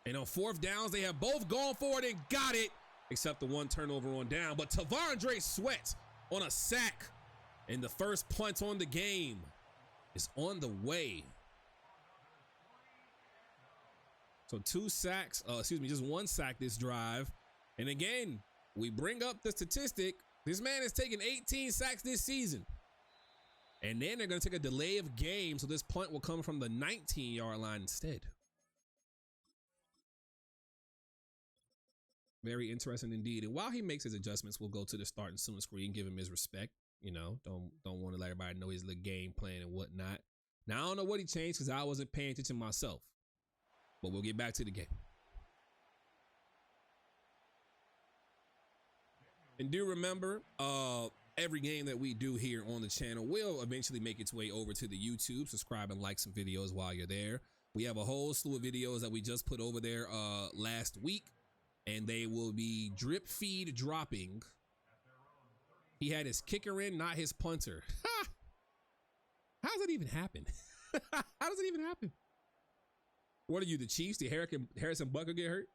And on 4th downs, they have both gone forward and got it, except the 1 turnover on down. But Tavondre Sweat on a sack, and the first punt on the game is on the way. So 2 sacks, just 1 sack this drive. And again, we bring up the statistic. This man has taken 18 sacks this season. And then they're going to take a delay of game, so this punt will come from the 19-yard line instead. Very interesting indeed. And while he makes his adjustments, we'll go to the start and soon screen, give him his respect. You know, don't want to let everybody know his little game plan and whatnot. Now, I don't know what he changed because I wasn't paying attention myself. But we'll get back to the game. And do remember, every game that we do here on the channel will eventually make its way over to the YouTube. Subscribe and like some videos while you're there. We have a whole slew of videos that we just put over there last week. And they will be drip feed dropping. He had his kicker in, not his punter. How does that even happen? How does it even happen? What are you, the Chiefs? Did Harrison Butker get hurt?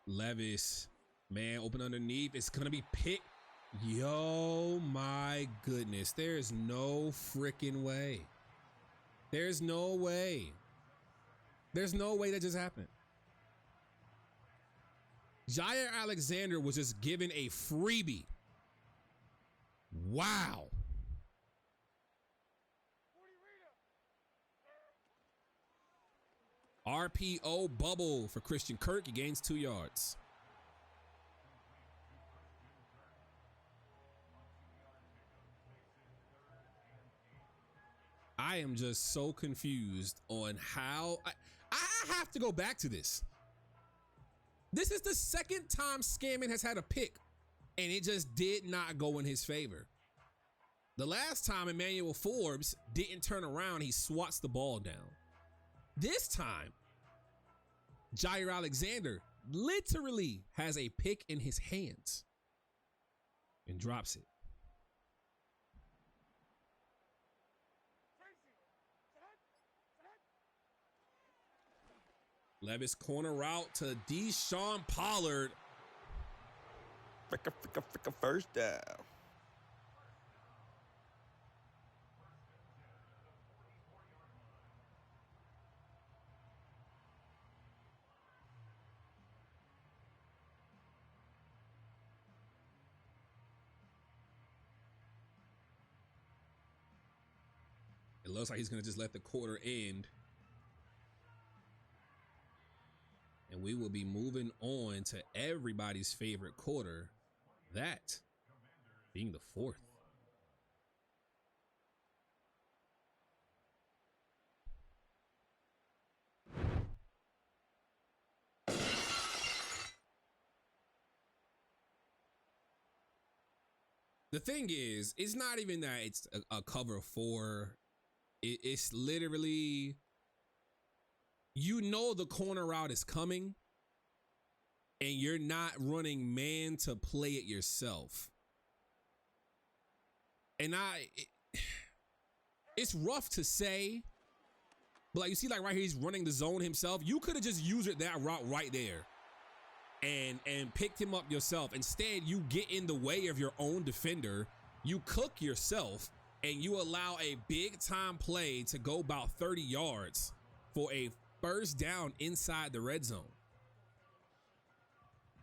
Levis, man, open underneath. It's gonna be picked. Yo, my goodness. There's no freaking way. There's no way. There's no way that just happened. Jair Alexander was just given a freebie. Wow. RPO bubble for Christian Kirk. He gains 2 yards. I am just so confused on how I have to go back to this. This is the second time Scammon has had a pick and it just did not go in his favor. The last time Emmanuel Forbes didn't turn around, he swats the ball down. This time, Jair Alexander literally has a pick in his hands and drops it. Levis corner route to Deshaun Pollard. Fricka, first down. It looks like he's going to just let the quarter end. And we will be moving on to everybody's favorite quarter, that being the fourth. The thing is, it's not even that it's a cover four. It's literally, you know, the corner route is coming and you're not running man to play it yourself. And it's rough to say, but like you see, like right here, he's running the zone himself. You could have just used it that route right there and picked him up yourself. Instead, you get in the way of your own defender. You cook yourself and you allow a big time play to go about 30 yards for a first down inside the red zone.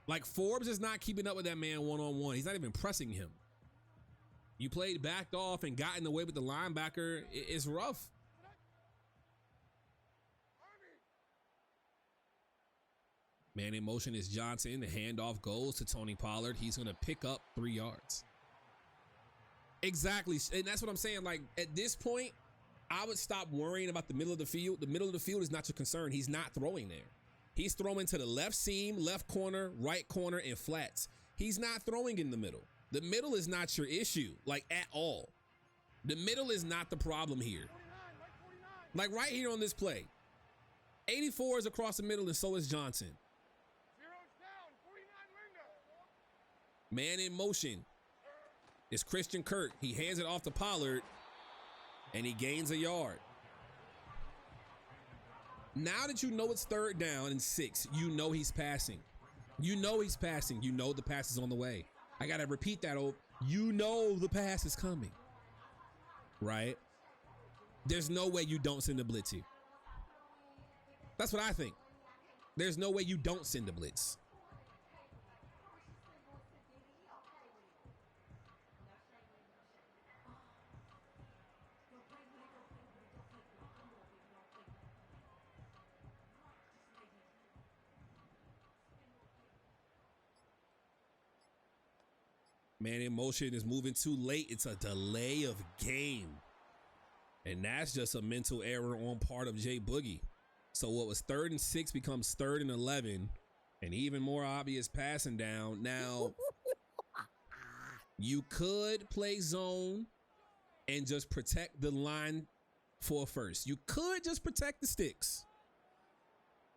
Like, Forbes is not keeping up with that man one-on-one. He's not even pressing him. You played backed off and got in the way with the linebacker. It's rough. Man in motion is Johnson. The handoff goes to Tony Pollard. He's going to pick up 3 yards. Exactly. And that's what I'm saying. Like, at this point, I would stop worrying about the middle of the field. The middle of the field is not your concern. He's not throwing there. He's throwing to the left seam, left corner, right corner, and flats. He's not throwing in the middle. The middle is not your issue, like, at all. The middle is not the problem here. Like right here on this play. 84 is across the middle, and so is Johnson. Man in motion is Christian Kirk. He hands it off to Pollard, and he gains a yard. Now that you know it's third down and 6, you know he's passing. You know he's passing. You know the pass is on the way. I got to repeat that. You know the pass is coming, right? There's no way you don't send a blitz here. That's what I think. There's no way you don't send a blitz. Man in motion is moving too late. It's a delay of game. And that's just a mental error on part of Jay Boogie. So what was 3rd and 6 becomes 3rd and 11. And even more obvious passing down. Now, you could play zone and just protect the line for first. You could just protect the sticks,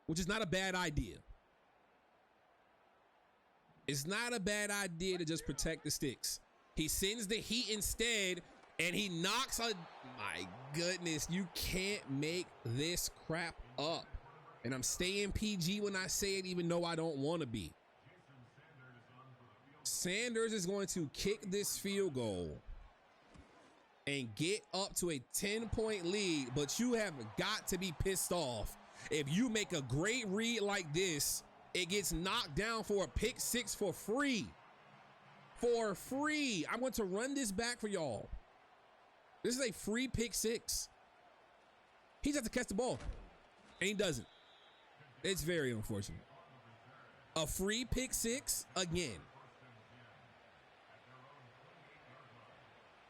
which is not a bad idea. It's not a bad idea to just protect the sticks. He sends the heat instead, and he knocks a... My goodness, you can't make this crap up. And I'm staying PG when I say it, even though I don't want to be. Sanders is going to kick this field goal and get up to a 10-point lead, but you have got to be pissed off if you make a great read like this. It gets knocked down for a pick 6 for free. For free. I'm going to run this back for y'all. This is a free pick 6. He's got to catch the ball, and he doesn't. It's very unfortunate. A free pick 6 again.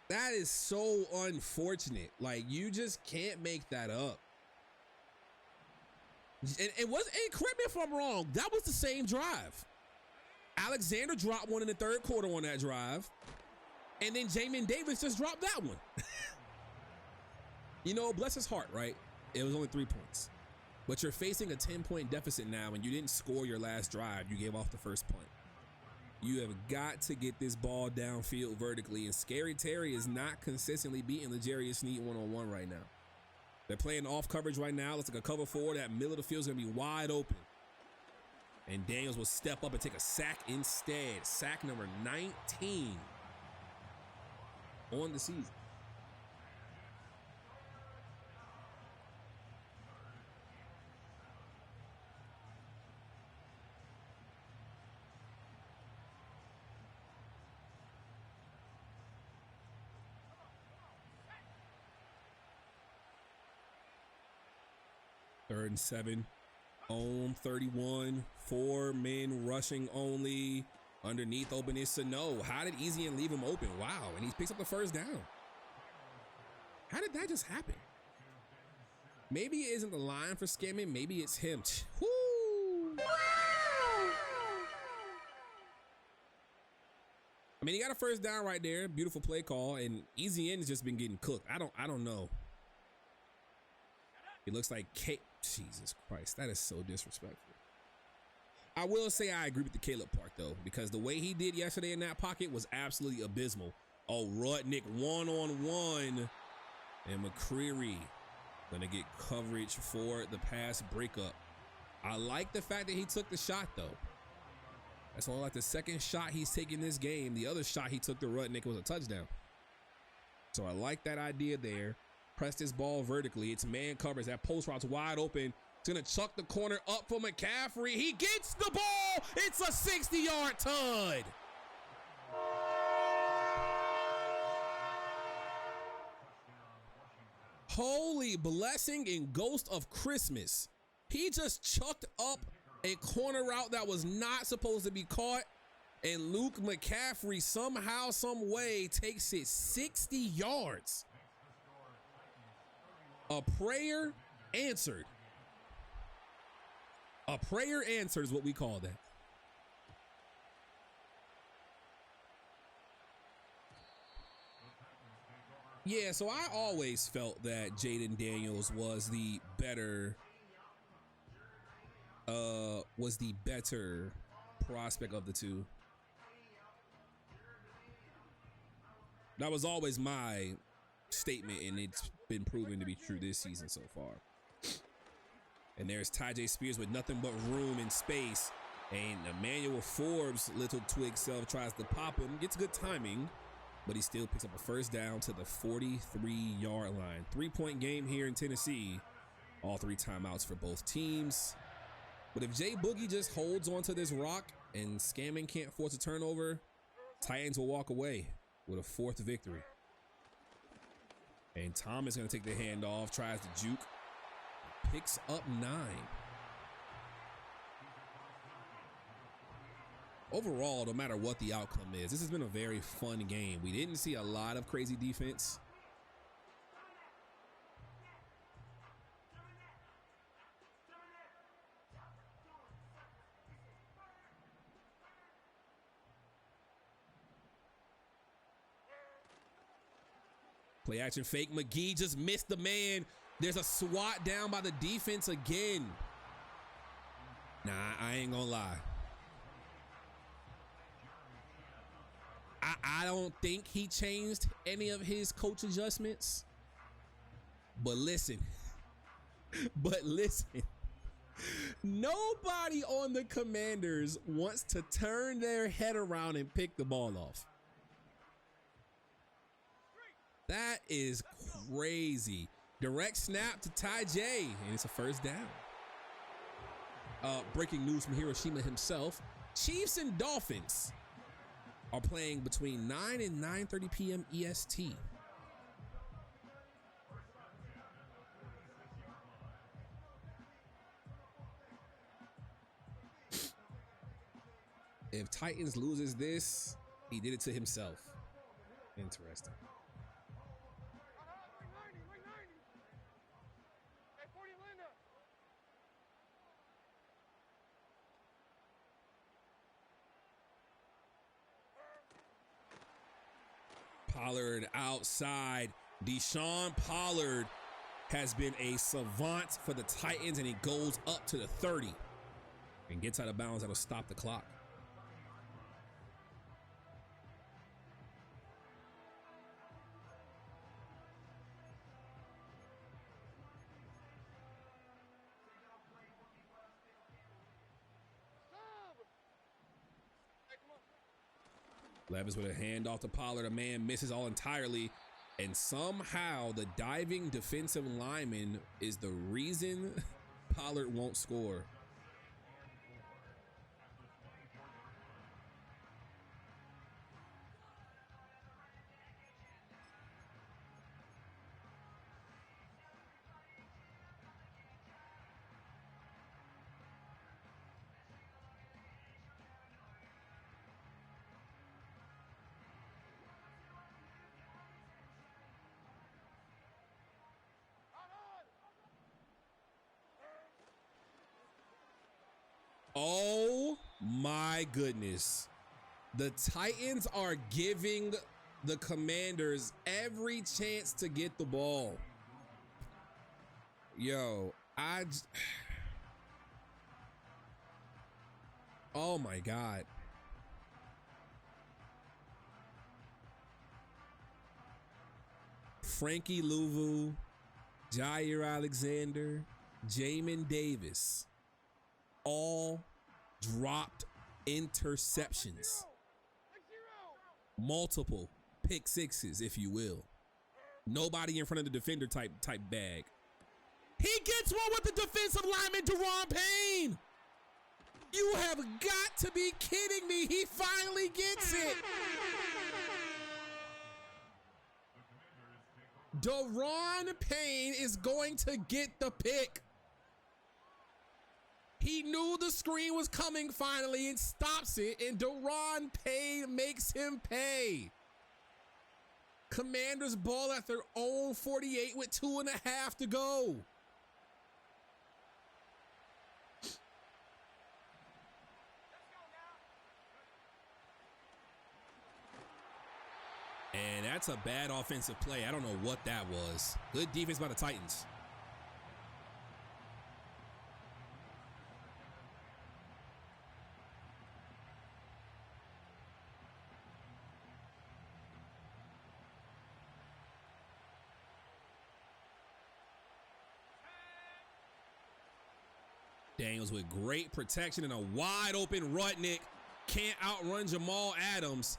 That is so unfortunate. Like, you just can't make that up. And correct me if I'm wrong, that was the same drive. Alexander dropped one in the 3rd quarter on that drive. And then Jamin Davis just dropped that one. You know, bless his heart, right? It was only 3 points. But you're facing a 10-point deficit now, and you didn't score your last drive. You gave off the first punt. You have got to get this ball downfield vertically, and Scary Terry is not consistently beating L'Jarius Sneed one-on-one right now. They're playing off coverage right now. Looks like a cover 4. That middle of the field is going to be wide open. And Daniels will step up and take a sack instead. Sack number 19 on the season. Third and 7. On 31. 4 men rushing only. Underneath open is Sano. How did Ezian leave him open? Wow. And he picks up the first down. How did that just happen? Maybe it isn't the line for scamming. Maybe it's him. Woo! I mean, he got a first down right there. Beautiful play call. And Ezian has just been getting cooked. I don't know. It looks like Jesus Christ, that is so disrespectful. I will say I agree with the Caleb part though, because the way he did yesterday in that pocket was absolutely abysmal. Oh, Rudnick one-on-one, and McCreary gonna get coverage for the pass breakup. I like the fact that he took the shot though. That's only like the second shot he's taken this game. The other shot he took to Rudnick was a touchdown. So I like that idea there. Press this ball vertically. It's man covers. That post route's wide open. It's gonna chuck the corner up for McCaffrey. He gets the ball. It's a 60-yard tud. Holy blessing and ghost of Christmas. He just chucked up a corner route that was not supposed to be caught. And Luke McCaffrey somehow, some way takes it 60 yards. A prayer answered. A prayer answered is what we call that. Yeah, so I always felt that Jaden Daniels was the better prospect of the two. That was always my statement, and it's been proven to be true this season so far. And there's Tyjae Spears with nothing but room and space, and Emmanuel Forbes, little twig self, tries to pop him, gets good timing, but he still picks up a first down to the 43-yard line. 3-point game here in Tennessee. All 3 timeouts for both teams. But if Jay Boogie just holds onto this rock and Scammon can't force a turnover, Titans will walk away with a 4th victory. And Thomas going to take the handoff, tries to juke, picks up 9. Overall, no matter what the outcome is, this has been a very fun game. We didn't see a lot of crazy defense. Play action fake. McGee just missed the man. There's a swat down by the defense again. Nah, I ain't gonna lie. I don't think he changed any of his coach adjustments. But listen. Nobody on the Commanders wants to turn their head around and pick the ball off. That is crazy. Direct snap to Tyjae, and it's a first down. Breaking news from Hiroshima himself. Chiefs and Dolphins are playing between 9 and 9:30 p.m. EST. If Titans loses this, he did it to himself. Interesting. Pollard outside. Deshaun Pollard has been a savant for the Titans, and he goes up to the 30 and gets out of bounds. That'll stop the clock. Levis with a handoff to Pollard. A man misses all entirely. And somehow the diving defensive lineman is the reason Pollard won't score. Oh my goodness. The Titans are giving the Commanders every chance to get the ball. Yo, oh my God. Frankie Louvu, Jair Alexander, Jamin Davis, all dropped interceptions. Multiple pick sixes, if you will. Nobody in front of the defender type bag. He gets one with the defensive lineman, Deron Payne. You have got to be kidding me. He finally gets it. Deron Payne is going to get the pick. He knew the screen was coming finally and stops it, and Deron Payne makes him pay. Commanders ball at their own 48 with 2.5 to go. And that's a bad offensive play. I don't know what that was. Good defense by the Titans. Daniels with great protection and a wide open Rudnick. Can't outrun Jamal Adams.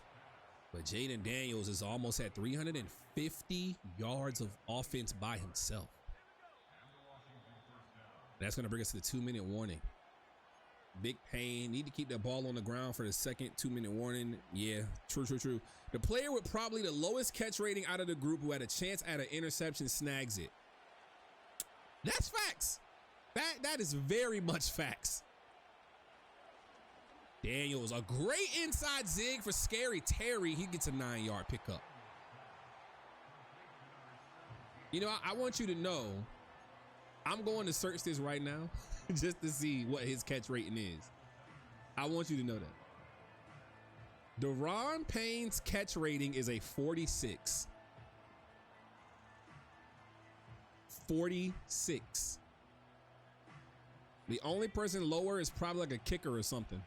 But Jaden Daniels is almost at 350 yards of offense by himself. That's going to bring us to the 2-minute warning. Big pain. Need to keep that ball on the ground for the second 2-minute warning. Yeah, true. The player with probably the lowest catch rating out of the group who had a chance at an interception snags it. That's facts. That is very much facts. Daniels, a great inside zig for Scary Terry. He gets a 9-yard pickup. You know, I want you to know, I'm going to search this right now just to see what his catch rating is. I want you to know that. Deron Payne's catch rating is a 46. 46. The only person lower is probably like a kicker or something.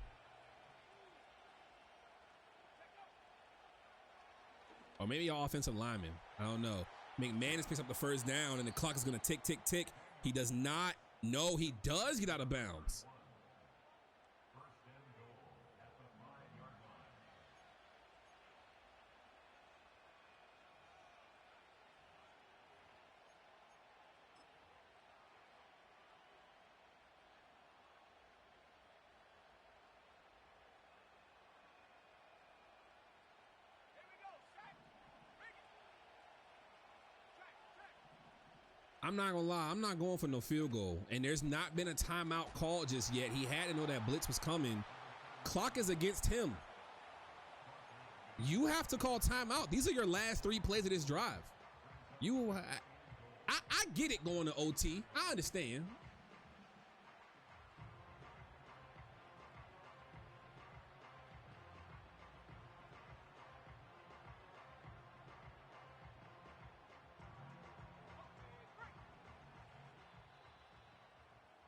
Or maybe your offensive lineman. I don't know. McManus picks up the first down and the clock is going to tick. He does not. No, he does get out of bounds. I'm not gonna lie, I'm not going for no field goal. And there's not been a timeout called just yet. He had to know that blitz was coming. Clock is against him. You have to call timeout. These are your last 3 plays of this drive. I get it going to OT. I understand.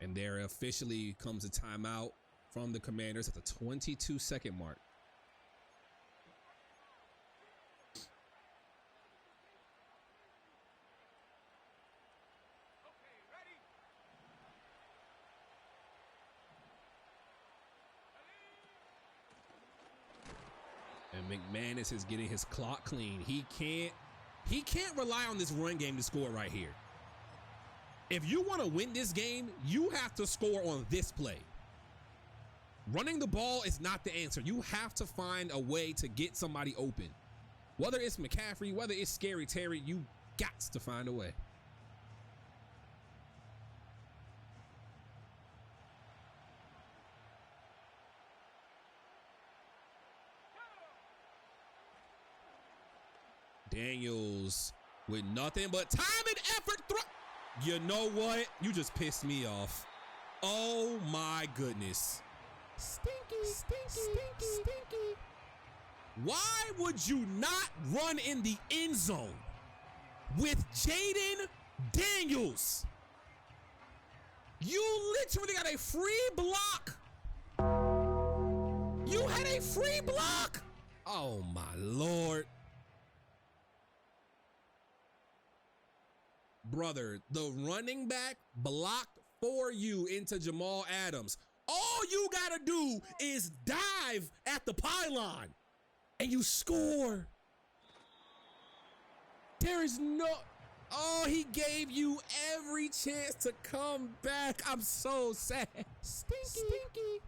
And there officially comes a timeout from the Commanders at the 22-second mark. And McManus is getting his clock clean. He can't rely on this run game to score right here. If you want to win this game, you have to score on this play. Running the ball is not the answer. You have to find a way to get somebody open. Whether it's McCaffrey, whether it's Scary Terry, you got to find a way. Daniels with nothing but time and effort. You know what? You just pissed me off. Oh my goodness. Stinky. Why would you not run in the end zone with Jaden Daniels? You literally got a free block. You had a free block. Oh my Lord. Brother, the running back blocked for you into Jamal Adams. All you gotta do is dive at the pylon and you score. There is no, oh, he gave you every chance to come back. I'm so sad. Stinky.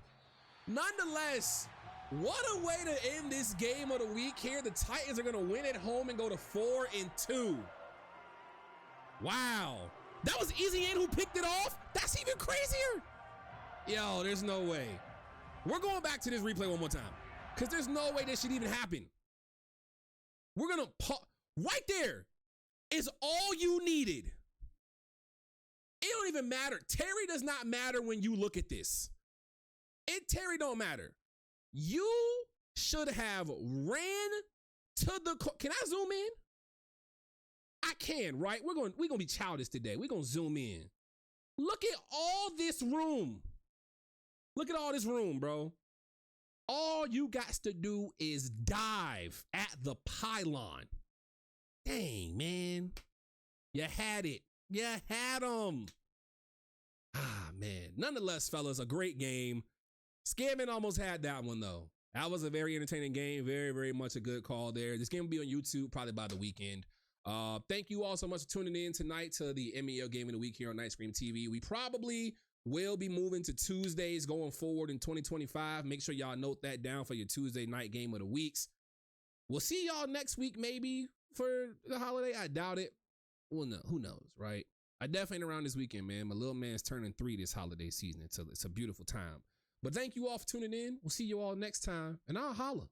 Nonetheless, what a way to end this game of the week here. The Titans are gonna win at home and go to 4-2. Wow, that was Easy N who picked it off? That's even crazier. Yo, there's no way. We're going back to this replay one more time because there's no way this should even happen. We're gonna right there is all you needed. It don't even matter. Terry does not matter when you look at this. Terry don't matter. You should have ran to the, can I zoom in? I can, right? We're gonna be childish today. We're gonna zoom in. Look at all this room. Look at all this room, bro. All you got to do is dive at the pylon. Dang, man. You had it. You had them. Ah, man. Nonetheless, fellas, a great game. Scareman almost had that one, though. That was a very entertaining game. Very, very much a good call there. This game will be on YouTube probably by the weekend. Thank you all so much for tuning in tonight to the MEL Game of the Week here on Night Scream TV. We probably will be moving to Tuesdays going forward in 2025. Make sure y'all note that down for your Tuesday night game of the weeks. We'll see y'all next week maybe for the holiday. I doubt it. Well, no, who knows, right? I definitely ain't around this weekend, man. My little man's turning 3 this holiday season. It's a beautiful time. But thank you all for tuning in. We'll see you all next time, and I'll holla.